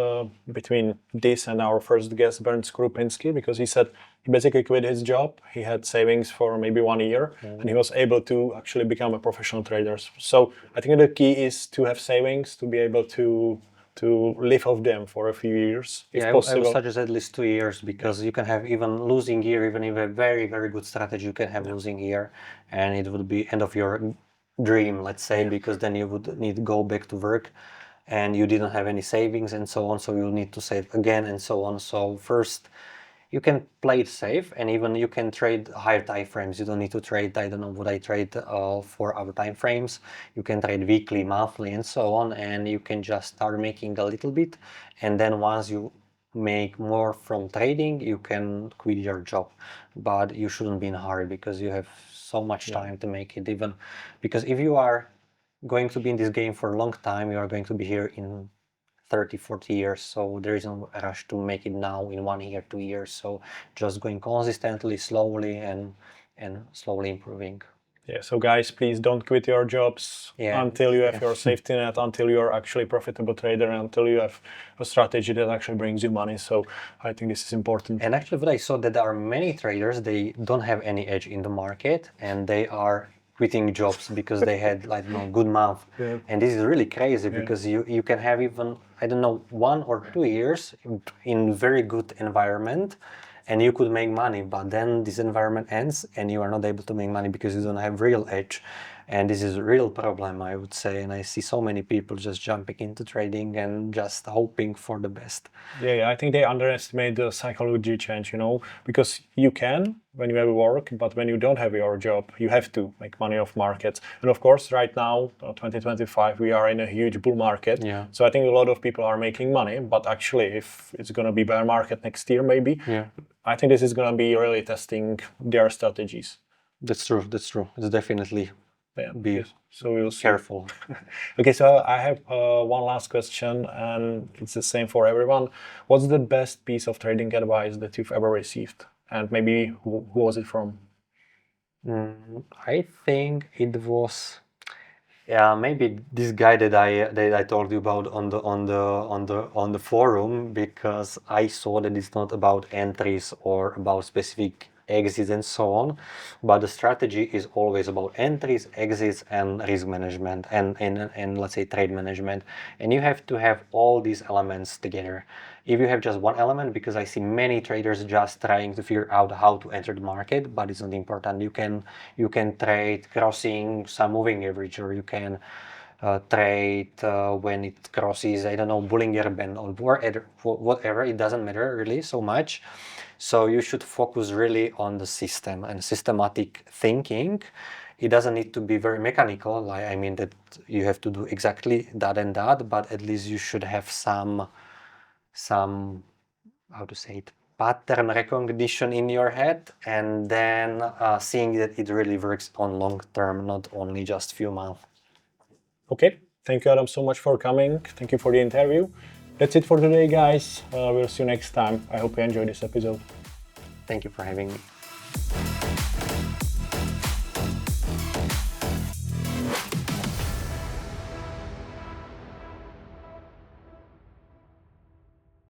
between this and our first guest, Bernd Skrupinski, because he said he basically quit his job. He had savings for maybe 1 year, and he was able to actually become a professional trader. So I think the key is to have savings, to be able to to live off them for a few years, if Yeah, I possible. would suggest at least 2 years, because you can have even losing year, even if you have a very, very good strategy, you can have losing year, and it would be end of your dream, let's say, because then you would need to go back to work and you didn't have any savings and so on, so you need to save again and so on. So first, you can play it safe, and even you can trade higher time frames. You don't need to trade, I don't know what I trade for our time frames. You can trade weekly, monthly, and so on, and you can just start making a little bit, and then once you make more from trading, you can quit your job. But you shouldn't be in a hurry, because you have so much time to make it, even because if you are going to be in this game for a long time, you are going to be here in 30, 40 years, so there is no rush to make it now in 1 year, 2 years. So just going consistently, slowly, and slowly improving. Yeah, so guys, please don't quit your jobs until you have your safety net, until you're actually a profitable trader, until you have a strategy that actually brings you money. So I think this is important. And actually what I saw, that there are many traders, they don't have any edge in the market, and they are quitting jobs because they had, like, good month. And this is really crazy, because you can have even, I don't know, 1 or 2 years in very good environment, and you could make money, but then this environment ends and you are not able to make money because you don't have real edge. And this is a real problem, I would say. And I see so many people just jumping into trading and just hoping for the best. Yeah, I think they underestimate the psychology change, because you can when you have work, but when you don't have your job, you have to make money off markets. And of course, right now, 2025, we are in a huge bull market. Yeah. So I think a lot of people are making money, but actually, if it's going to be bear market next year, maybe, I think this is going to be really testing their strategies. That's true. It's definitely so we'll see. Careful. Okay, so I have one last question, and it's the same for everyone. What's the best piece of trading advice that you've ever received? And maybe who was it from? I think it was, maybe this guy that I told you about on the forum, because I saw that it's not about entries or about specific exits and so on, but the strategy is always about entries, exits, and risk management, and let's say trade management. And you have to have all these elements together. If you have just one element, because I see many traders just trying to figure out how to enter the market, but it's not important. You can trade crossing some moving average, or you can trade when it crosses, I don't know, Bollinger Band or whatever. It doesn't matter really so much. So you should focus really on the system and systematic thinking. It doesn't need to be very mechanical. I mean that you have to do exactly that and that, but at least you should have some how to say it, pattern recognition in your head, and then seeing that it really works on long term, not only just few months. Okay, thank you, Adam, so much for coming. Thank you for the interview. That's it for today, guys. We'll see you next time. I hope you enjoyed this episode. Thank you for having me.